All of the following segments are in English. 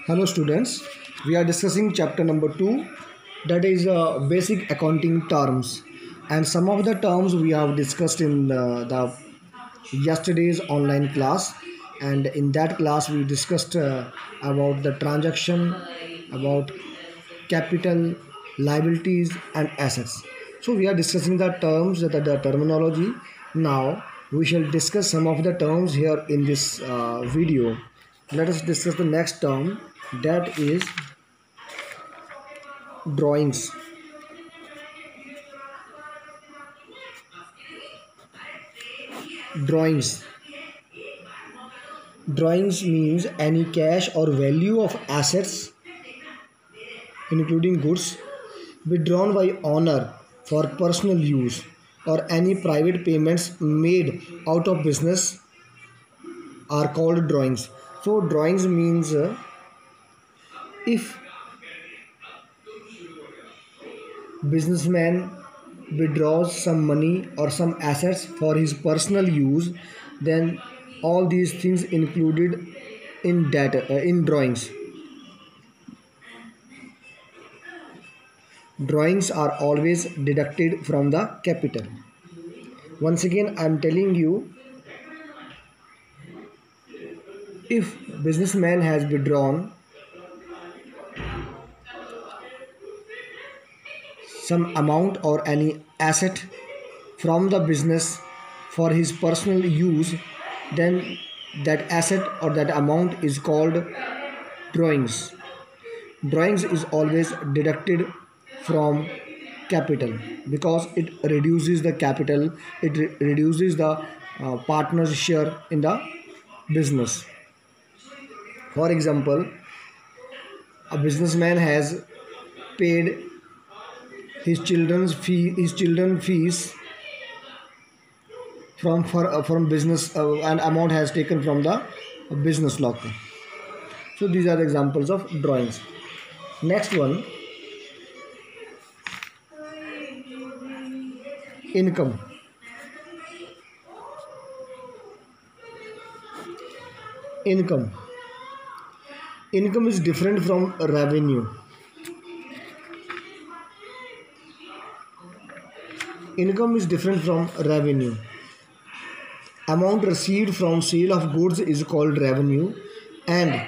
Hello students, we are discussing chapter number 2, that is basic accounting terms, and some of the terms we have discussed in the yesterday's online class. And in that class we discussed about the transaction, about capital, liabilities and assets. So we are discussing the terms, the terminology. Now we shall discuss some of the terms here in this video. Let us discuss the next term, that is drawings. Drawings. Drawings means any cash or value of assets, including goods, withdrawn by owner for personal use, or any private payments made out of business are called drawings. So drawings means if businessman withdraws some money or some assets for his personal use, then all these things included in data in drawings. Drawings are always deducted from the capital. Once again I am telling you, if businessman has withdrawn some amount or any asset from the business for his personal use, then that asset or that amount is called drawings. Drawings is always deducted from capital because it reduces the capital, it reduces the partner's share in the business. For example, a businessman has paid his children fees from business, and amount has taken from the business locker. So these are the examples of drawings. Next one, income. Income. Income is different from revenue. Income is different from revenue. Amount received from sale of goods is called revenue, and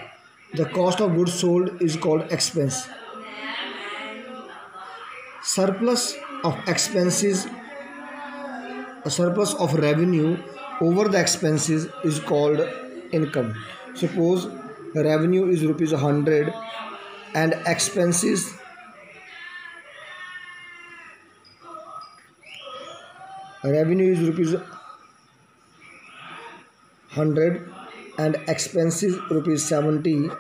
the cost of goods sold is called expense. Surplus of expenses, a surplus of revenue over the expenses is called income. Suppose revenue is rupees 100 and expenses revenue is rupees 100 and expenses rupees 70,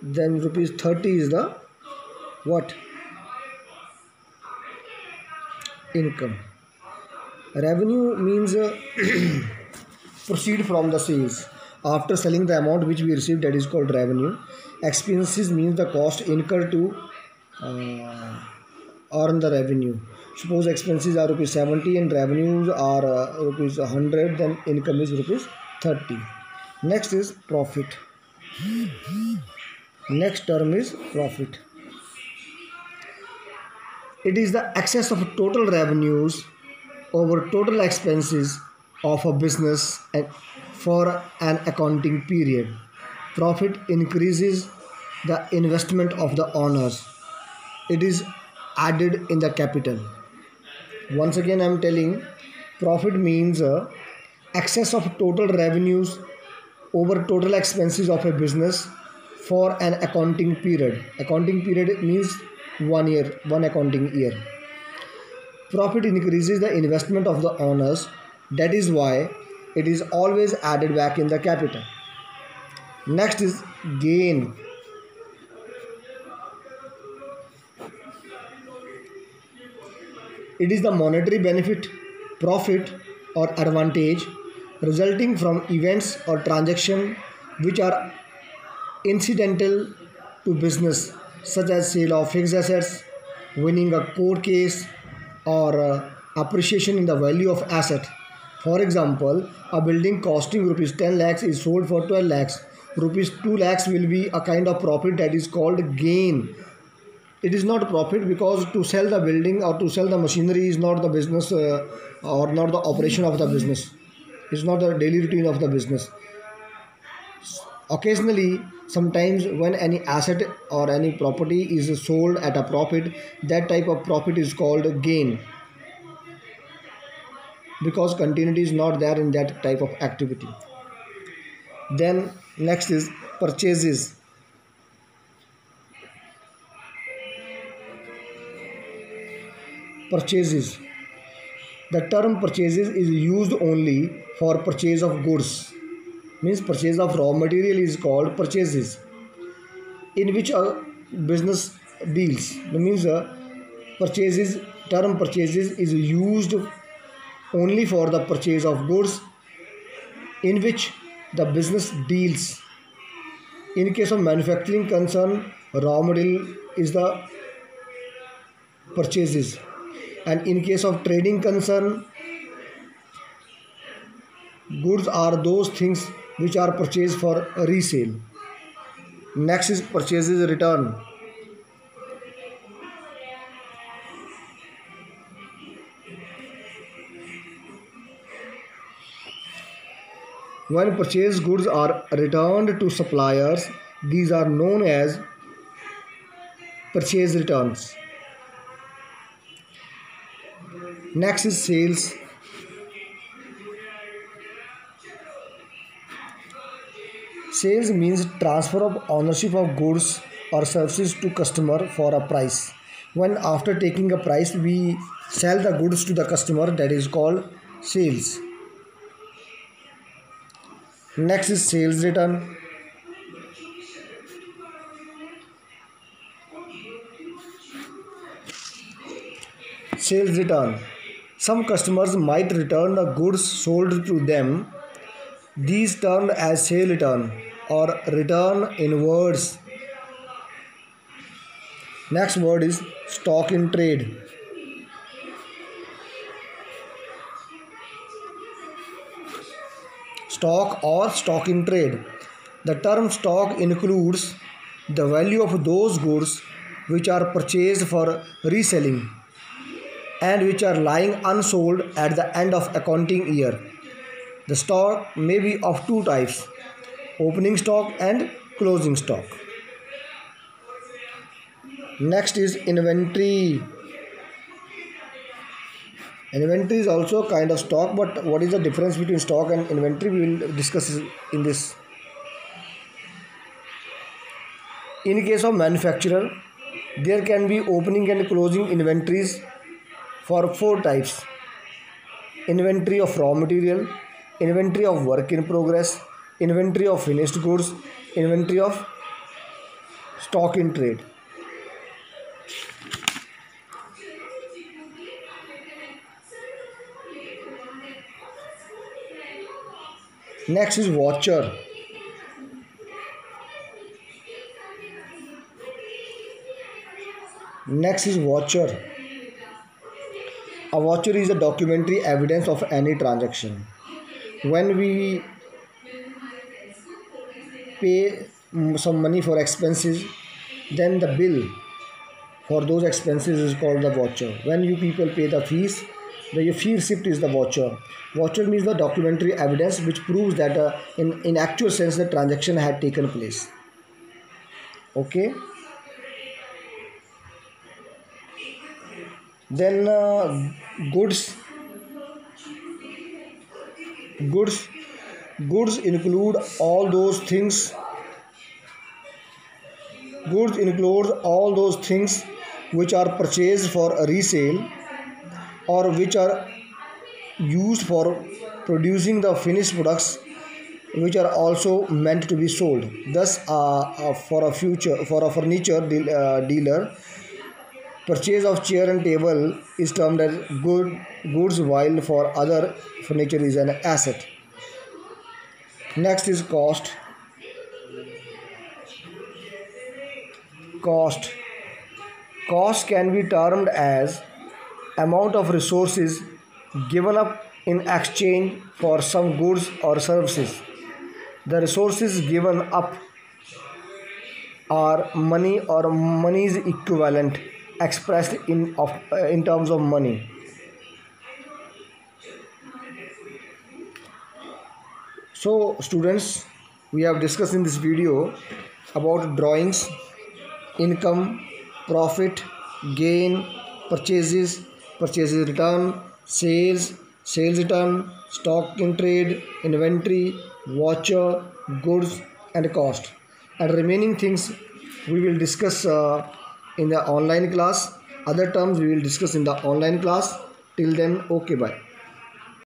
then rupees 30 is the what? Income. Revenue means proceed from the sales. After selling the amount which we received, that is called revenue. Expenses means the cost incurred to earn the revenue. Suppose expenses are rupees 70 and revenues are rupees 100, then income is rupees 30. Next is profit. Next term is profit. It is the excess of total revenues over total expenses of a business for an accounting period. Profit increases the investment of the owners. It is added in the capital. Once again I am telling, profit means excess of total revenues over total expenses of a business for an accounting period. Accounting period means 1 year, one accounting year. Profit increases the investment of the owners. That is why it is always added back in the capital. Next is gain. It is the monetary benefit, profit or advantage resulting from events or transactions which are incidental to business, such as sale of fixed assets, winning a court case, or appreciation in the value of asset. For example, a building costing rupees 10 lakhs is sold for 12 lakhs. rupees 2 lakhs will be a kind of profit that is called gain. It is not profit because to sell the building or to sell the machinery is not the business or not the operation of the business. It's not the daily routine of the business. Occasionally, sometimes when any asset or any property is sold at a profit, that type of profit is called gain because continuity is not there in that type of activity. Then next is purchases. Purchases. The term purchases is used only for purchase of goods. Means purchase of raw material is called purchases, in which a business deals. That means purchases term purchases is used only for the purchase of goods in which the business deals. In case of manufacturing concern, raw material is the purchases, and in case of trading concern, goods are those things which are purchased for resale. Next is purchases return. When purchased goods are returned to suppliers, these are known as purchase returns. Next is sales. Sales means transfer of ownership of goods or services to customer for a price. When after taking a price we sell the goods to the customer, that is called sales. Next is sales return. Sales return. Some customers might return the goods sold to them. These termed as sale return or return in words. Next word is stock in trade. Stock or stock in trade. The term stock includes the value of those goods which are purchased for reselling and which are lying unsold at the end of accounting year. The stock may be of two types: opening stock and closing stock. Next is inventory. Inventory is also a kind of stock, but what is the difference between stock and inventory? We will discuss in this. In case of manufacturer, there can be opening and closing inventories for four types: inventory of raw material, inventory of work in progress, inventory of finished goods, inventory of stock in trade. Next is voucher. Next is voucher. A voucher is a documentary evidence of any transaction. When we pay some money for expenses, then the bill for those expenses is called the voucher. When you people pay the fees, the fee receipt is the voucher. Voucher means the documentary evidence which proves that in actual sense the transaction had taken place. Okay. Then goods. Goods. Goods include all those things. Goods include all those things which are purchased for a resale or which are used for producing the finished products which are also meant to be sold. Thus, for a furniture dealer, purchase of chair and table is termed as goods, while for other furniture is an asset. Next is cost. Cost. Cost can be termed as amount of resources given up in exchange for some goods or services. The resources given up are money or money's equivalent expressed in terms of money. So students, we have discussed in this video about drawings, income, profit, gain, purchases, purchases return, sales, sales return, stock in trade, inventory, voucher, goods and cost. And remaining things we will discuss in the online class. Other terms we will discuss in the online class. Till then, okay, bye.